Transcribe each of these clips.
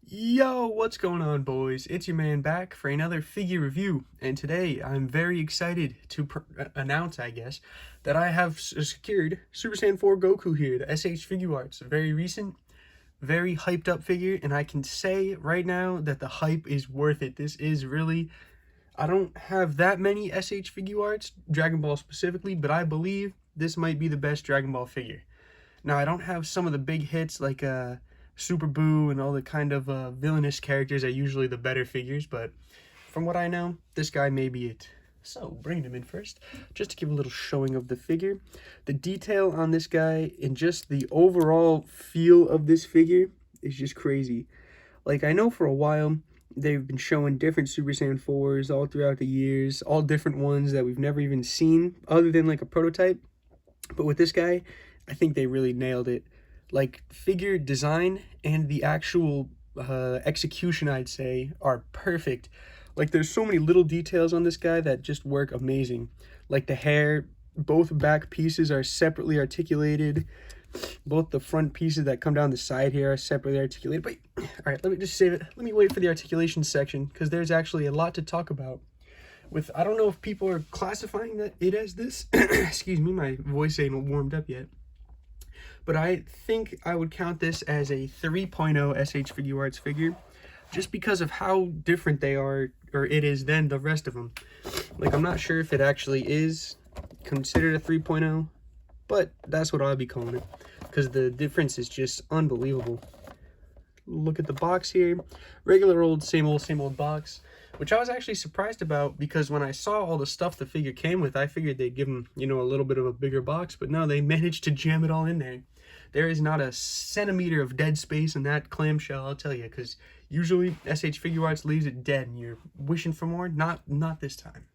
Yo, what's going on, boys? It's your man back for another figure review, and today I'm very excited to announce, I guess, that I have secured Super Saiyan 4 Goku here, the SH Figuarts. A very recent, very hyped up figure, and I can say right now that the hype is worth it. This is really, I don't have that many SH Figuarts, Dragon Ball specifically, but I believe this might be the best Dragon Ball figure. Now, I don't have some of the big hits like Super Boo and all the kind of villainous characters are usually the better figures, but from what I know, this guy may be it. So, bringing him in first, just to give a little showing of the figure. The detail on this guy and just the overall feel of this figure is just crazy. Like, I know for a while, they've been showing different Super Saiyan 4s all throughout the years, all different ones that we've never even seen, other than like a prototype. But with this guy, I think they really nailed it. Like, figure design and the actual execution, I'd say, are perfect. Like, there's so many little details on this guy that just work amazing. Like the hair, both back pieces are separately articulated. Both the front pieces that come down the side here are separately articulated. But, all right, let me just save it. Let me wait for the articulation section, because there's actually a lot to talk about. With, I don't know if people are classifying it as this. Excuse me, my voice ain't warmed up yet. But I think I would count this as a 3.0 SH Figuarts figure, just because of how different they are, or it is, than the rest of them. Like, I'm not sure if it actually is considered a 3.0, but that's what I'll be calling it, because the difference is just unbelievable. Look at the box here. Regular old, same old box, which I was actually surprised about, because when I saw all the stuff the figure came with, I figured they'd give him, a little bit of a bigger box, but no, they managed to jam it all in there. There is not a centimeter of dead space in that clamshell, I'll tell you, because usually SH Figuarts leaves it dead and you're wishing for more. Not this time.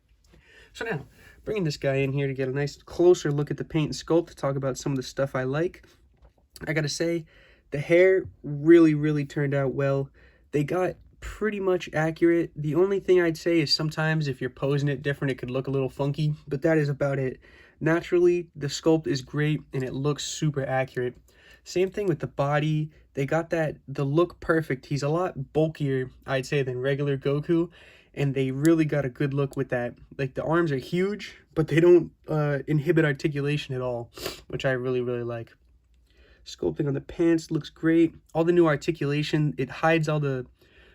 So now, bringing this guy in here to get a nice closer look at the paint and sculpt, to talk about some of the stuff I like. I gotta say, the hair really turned out well. They got pretty much accurate. The only thing I'd say is sometimes if you're posing it different, it could look a little funky, but that is about it. Naturally, the sculpt is great and it looks super accurate. Same thing with the body. They got the look perfect. He's a lot bulkier, I'd say, than regular Goku, and they really got a good look with that. Like, the arms are huge, but they don't inhibit articulation at all, which I really like. Sculpting on the pants looks great. All the new articulation, it hides all the,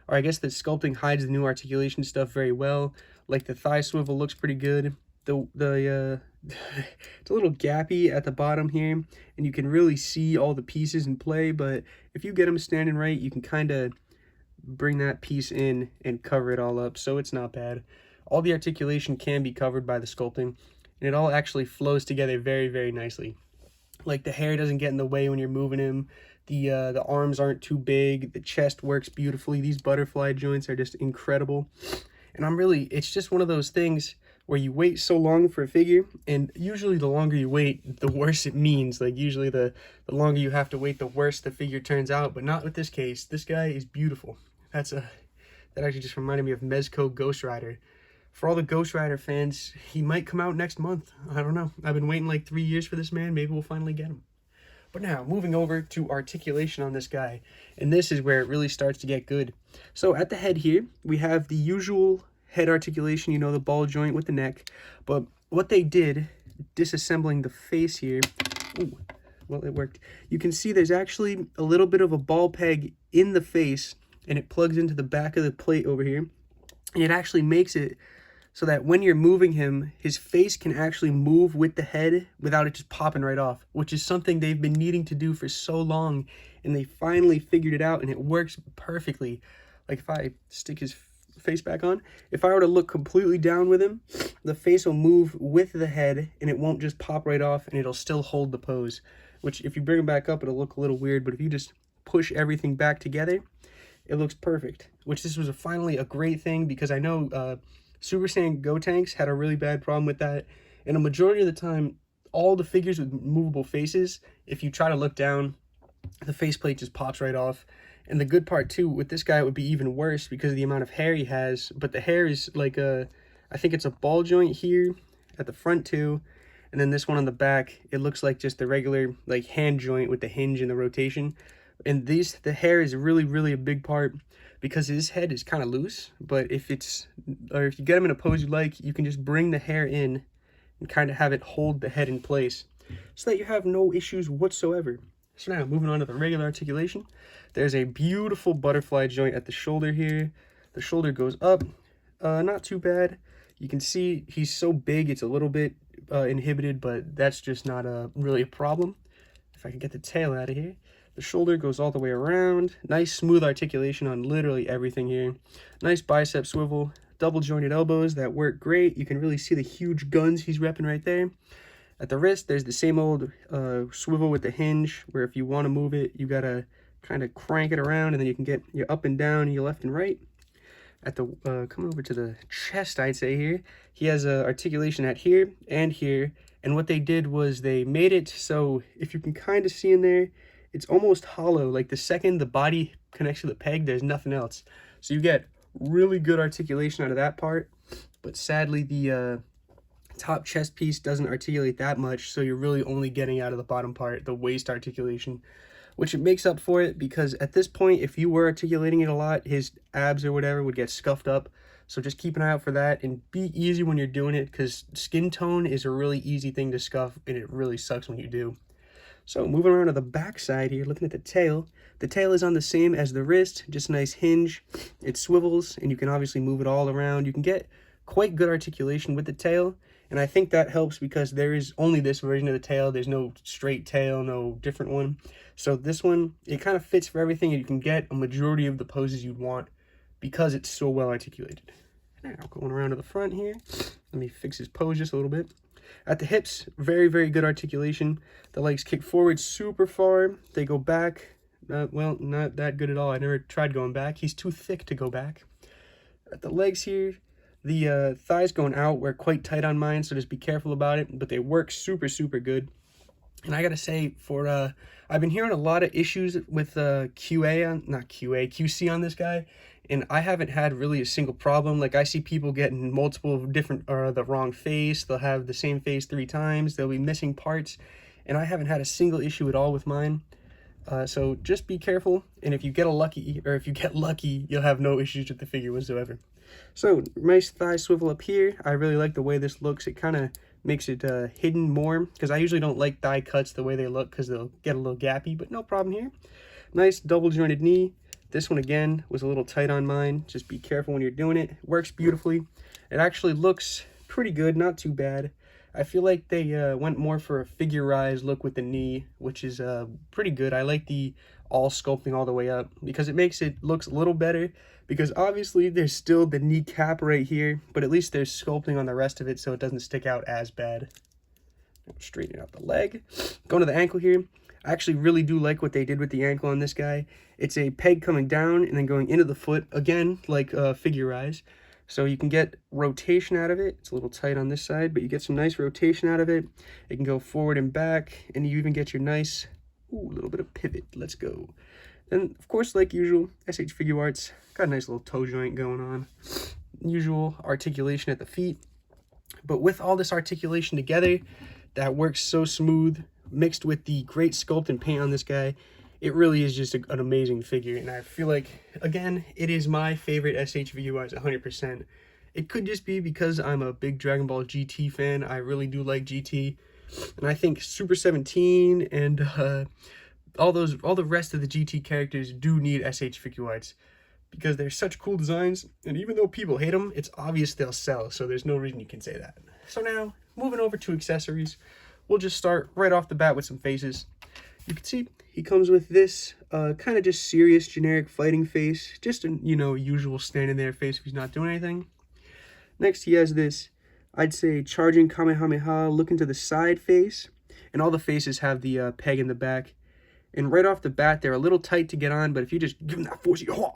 or I guess the sculpting hides the new articulation stuff very well. Like, the thigh swivel looks pretty good. It's a little gappy at the bottom here, and you can really see all the pieces in play, but if you get them standing right, you can kind of bring that piece in and cover it all up, so it's not bad. All the articulation can be covered by the sculpting, and it all actually flows together very nicely. Like, the hair doesn't get in the way when you're moving him. The arms aren't too big. The chest works beautifully. These butterfly joints are just incredible. And it's just one of those things where you wait so long for a figure, and usually the longer you wait, the worse it means. Like, usually the longer you have to wait, the worse the figure turns out, but not with this case. This guy is beautiful. That actually just reminded me of Mezco Ghost Rider. For all the Ghost Rider fans, he might come out next month. I don't know. I've been waiting like 3 years for this man. Maybe we'll finally get him. But now, moving over to articulation on this guy, and this is where it really starts to get good. So at the head here, we have the usual head articulation, the ball joint with the neck. But what they did, disassembling the face here, ooh, well, it worked. You can see there's actually a little bit of a ball peg in the face, and it plugs into the back of the plate over here. And it actually makes it so that when you're moving him, his face can actually move with the head without it just popping right off, which is something they've been needing to do for so long, and they finally figured it out, and it works perfectly. Like, if I stick his face back on, if I were to look completely down with him, the face will move with the head, and it won't just pop right off, and it'll still hold the pose, which if you bring him back up, it'll look a little weird, but if you just push everything back together, it looks perfect, which this was finally a great thing, because I know Super Saiyan Gotenks had a really bad problem with that, and a majority of the time, all the figures with movable faces, if you try to look down, the faceplate just pops right off. And the good part too, with this guy, it would be even worse because of the amount of hair he has, but the hair is like I think it's a ball joint here at the front too, and then this one on the back, it looks like just the regular like hand joint with the hinge and the rotation. And the hair is really a big part because his head is kind of loose. But if you get him in a pose you like, you can just bring the hair in and kind of have it hold the head in place so that you have no issues whatsoever. So now, moving on to the regular articulation, there's a beautiful butterfly joint at the shoulder here. The shoulder goes up, not too bad. You can see he's so big, it's a little bit inhibited, but that's just not really a problem. If I can get the tail out of here. The shoulder goes all the way around. Nice smooth articulation on literally everything here. Nice bicep swivel, double jointed elbows that work great. You can really see the huge guns he's repping right there. At the wrist, there's the same old swivel with the hinge, where if you want to move it, you gotta kind of crank it around, and then you can get your up and down, your left and right. At the coming over to the chest, I'd say here, he has articulation at here and here. And what they did was they made it so, if you can kind of see in there, it's almost hollow. Like the second the body connects to the peg, there's nothing else. So you get really good articulation out of that part. But sadly, the top chest piece doesn't articulate that much, so you're really only getting out of the bottom part, the waist articulation, which it makes up for it, because at this point, if you were articulating it a lot, his abs or whatever would get scuffed up. So just keep an eye out for that, and be easy when you're doing it, because skin tone is a really easy thing to scuff, and it really sucks when you do. So moving around to the back side here, looking at the tail is on the same as the wrist, just a nice hinge. It swivels, and you can obviously move it all around. You can get quite good articulation with the tail, and I think that helps because there is only this version of the tail. There's no straight tail, no different one. So this one, it kind of fits for everything, and you can get a majority of the poses you'd want because it's so well articulated. Now, going around to the front here, let me fix his pose just a little bit. At the hips, very good articulation. The legs kick forward super far. They go back, well, not that good at all. I never tried going back. He's too thick to go back. At the legs here, the thighs going out were quite tight on mine, so just be careful about it. But they work super good. And I gotta say, I've been hearing a lot of issues with QC on this guy, and I haven't had really a single problem. Like, I see people getting multiple different, or the wrong face. They'll have the same face 3 times. They'll be missing parts, and I haven't had a single issue at all with mine. So just be careful, and if you get lucky, you'll have no issues with the figure whatsoever. So, nice thigh swivel up here. I really like the way this looks. It kind of makes it hidden more, because I usually don't like thigh cuts the way they look, because they'll get a little gappy, but no problem here. Nice double jointed knee. This one again was a little tight on mine. Just be careful when you're doing it. It works beautifully. It actually looks pretty good, not too bad. I feel like they went more for a figurized look with the knee, which is pretty good. I like the all sculpting all the way up because it makes it looks a little better, because obviously there's still the kneecap right here, but at least there's sculpting on the rest of it so it doesn't stick out as bad. Straighten out the leg. Going to the ankle here. I actually really do like what they did with the ankle on this guy. It's a peg coming down and then going into the foot, again, like figurized. So you can get rotation out of it. It's a little tight on this side, but you get some nice rotation out of it. It can go forward and back, and you even get your nice, little bit of pivot. Let's go. Then, of course, like usual, SH Figuarts, got a nice little toe joint going on. Usual articulation at the feet. But with all this articulation together, that works so smooth, mixed with the great sculpt and paint on this guy, it really is just an amazing figure. And I feel like, again, it is my favorite SH Figuarts 100%. It could just be because I'm a big Dragon Ball GT fan. I really do like GT. And I think Super 17 and all the rest of the GT characters do need SH Figuarts, because they're such cool designs, and even though people hate them, it's obvious they'll sell, so there's no reason you can say that. So now, moving over to accessories, we'll just start right off the bat with some faces. You can see he comes with this kind of just serious generic fighting face, just a usual standing there face if he's not doing anything. Next he has this, I'd say, charging Kamehameha looking to the side face, and all the faces have the peg in the back. And right off the bat, they're a little tight to get on, but if you just give them that force, you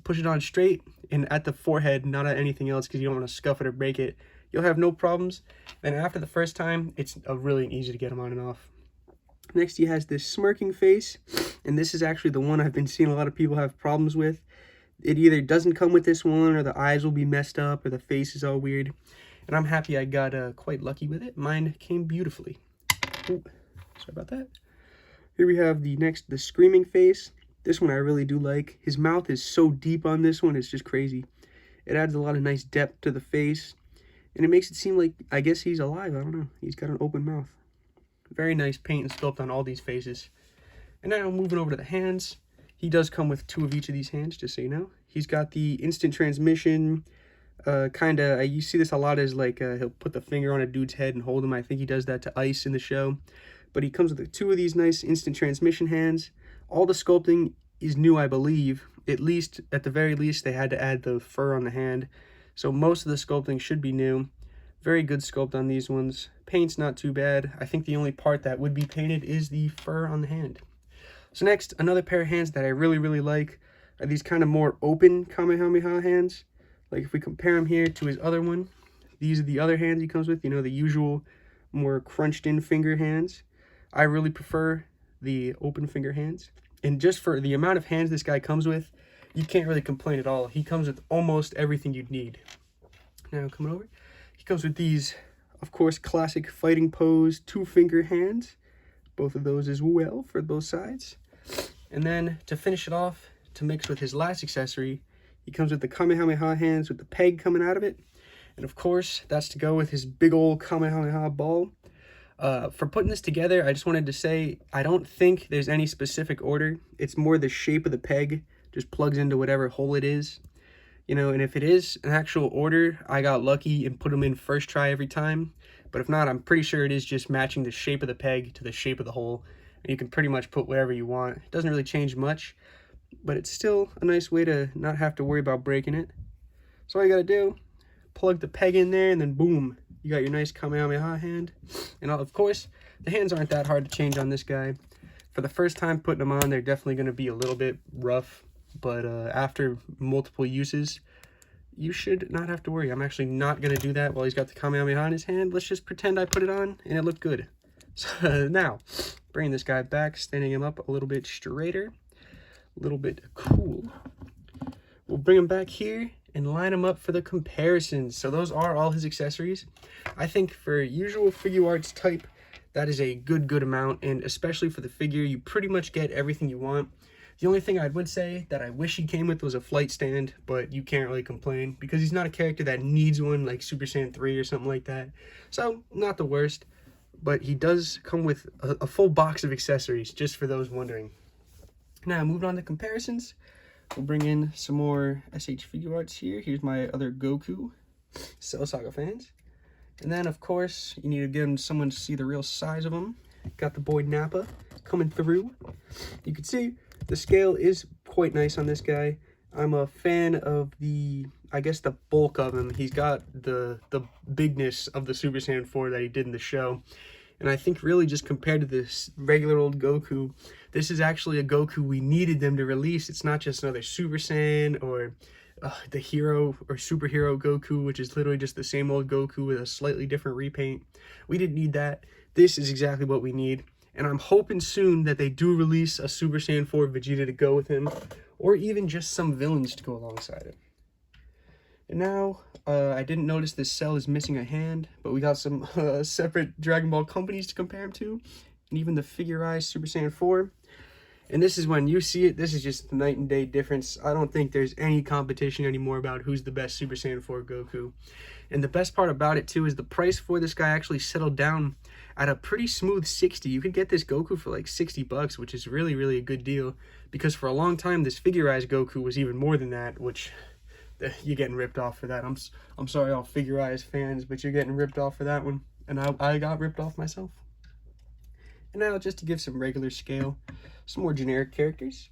push it on straight and at the forehead, not at anything else, because you don't want to scuff it or break it, you'll have no problems. Then after the first time, it's really easy to get them on and off. Next, he has this smirking face, and this is actually the one I've been seeing a lot of people have problems with. It either doesn't come with this one, or the eyes will be messed up, or the face is all weird. And I'm happy I got quite lucky with it. Mine came beautifully. Ooh, sorry about that. Here we have the screaming face. This one I really do like. His mouth is so deep on this one, it's just crazy. It adds a lot of nice depth to the face, and it makes it seem like, I guess he's alive. I don't know. He's got an open mouth. Very nice paint and sculpt on all these faces. And now moving over to the hands. He does come with 2 of each of these hands, just so you know. He's got the instant transmission, you see this a lot as like, he'll put the finger on a dude's head and hold him. I think he does that to Ice in the show. But he comes with 2 of these nice instant transmission hands. All the sculpting is new, I believe. At the very least, they had to add the fur on the hand. So most of the sculpting should be new. Very good sculpt on these ones. Paint's not too bad. I think the only part that would be painted is the fur on the hand. So next, another pair of hands that I really, really like are these kind of more open Kamehameha hands. Like if we compare him here to his other one, these are the other hands he comes with, you know, the usual more crunched in finger hands. I really prefer the open finger hands. And just for the amount of hands this guy comes with, you can't really complain at all. He comes with almost everything you'd need. Now coming over, he comes with these, of course, classic fighting pose 2-finger hands. Both of those as well for both sides. And then to finish it off, to mix with his last accessory, he comes with the Kamehameha hands with the peg coming out of it. And of course, that's to go with his big old Kamehameha ball. For putting this together, I just wanted to say, I don't think there's any specific order. It's more the shape of the peg, just plugs into whatever hole it is. You know, and if it is an actual order, I got lucky and put them in first try every time. But if not, I'm pretty sure it is just matching the shape of the peg to the shape of the hole. And you can pretty much put whatever you want. It doesn't really change much, but it's still a nice way to not have to worry about breaking it. So all you gotta do, plug the peg in there, and then boom, you got your nice Kamehameha hand. And of course, the hands aren't that hard to change on this guy. For the first time putting them on, they're definitely gonna be a little bit rough, but after multiple uses, you should not have to worry. I'm actually not going to do that while he's got the Kamehameha in his hand. Let's just pretend I put it on and it looked good. So now, bringing this guy back, standing him up a little bit straighter, a little bit cool. We'll bring him back here and line him up for the comparisons. So those are all his accessories. I think for usual Figuarts type, that is a good amount. And especially for the figure, you pretty much get everything you want. The only thing I would say that I wish he came with was a flight stand, but you can't really complain because he's not a character that needs one like Super Saiyan 3 or something like that. So, not the worst, but he does come with a full box of accessories, just for those wondering. Now, moving on to comparisons, we'll bring in some more SH Figuarts here. Here's my other Goku, Cell Saga fans. And then, of course, you need to get someone to see the real size of him. Got the boy Nappa coming through. You can see the scale is quite nice on this guy. I'm a fan of the, I guess, the bulk of him. He's got the bigness of the Super Saiyan 4 that he did in the show. And I think really just compared to this regular old Goku, this is actually a Goku we needed them to release. It's not just another Super Saiyan or the hero or superhero Goku, which is literally just the same old Goku with a slightly different repaint. We didn't need that. This is exactly what we need. And I'm hoping soon that they do release a Super Saiyan 4 Vegeta to go with him, or even just some villains to go alongside him. And now, I didn't notice this Cell is missing a hand, but we got some separate Dragon Ball companies to compare him to, and even the Figuarts Super Saiyan 4. And this is when you see it, this is just the night and day difference. I don't think there's any competition anymore about who's the best Super Saiyan 4 Goku. And the best part about it too is the price for this guy actually settled down at a pretty smooth 60. You could get this Goku for like 60 bucks, which is really a good deal, because for a long time this Figuarts Goku was even more than that, which you're getting ripped off for that. I'm sorry all Figuarts fans, but you're getting ripped off for that one, and I got ripped off myself. And now, just to give some regular scale, some more generic characters,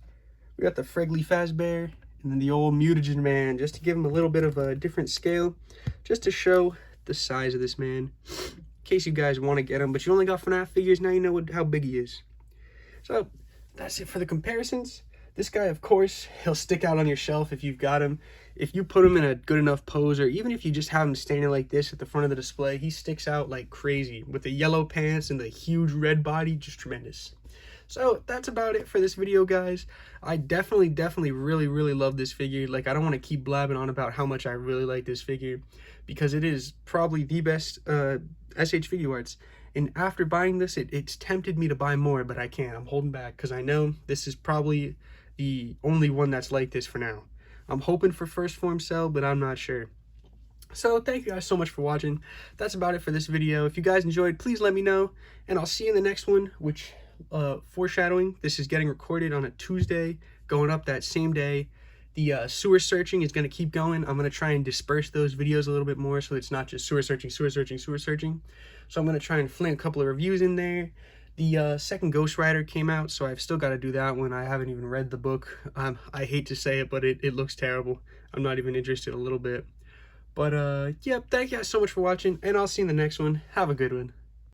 we got the Fregley Fazbear and then the old Mutagen Man, just to give him a little bit of a different scale, just to show the size of this man, in case you guys want to get him, but you only got FNAF figures, now you know how big he is. So that's it for the comparisons. This guy, of course, he'll stick out on your shelf if you've got him. If you put him in a good enough pose, or even if you just have him standing like this at the front of the display, he sticks out like crazy with the yellow pants and the huge red body, just tremendous. So that's about it for this video, guys. I definitely really love this figure. Like, I don't want to keep blabbing on about how much I really like this figure, because it is probably the best SH Figuarts. And after buying this, it's tempted me to buy more, but I can't. I'm holding back because I know this is probably the only one that's like this for now. I'm hoping for first form cell, but I'm not sure. So thank you guys so much for watching. That's about it for this video. If you guys enjoyed, please let me know, and I'll see you in the next one, which, foreshadowing, this is getting recorded on a Tuesday, going up that same day. The sewer searching is going to keep going. I'm going to try and disperse those videos a little bit more so it's not just sewer searching, sewer searching, sewer searching. So I'm going to try and fling a couple of reviews in there. The second Ghost Rider came out, so I've still got to do that one. I haven't even read the book. I hate to say it, but it looks terrible. I'm not even interested a little bit. But, yeah, thank you guys so much for watching, and I'll see you in the next one. Have a good one.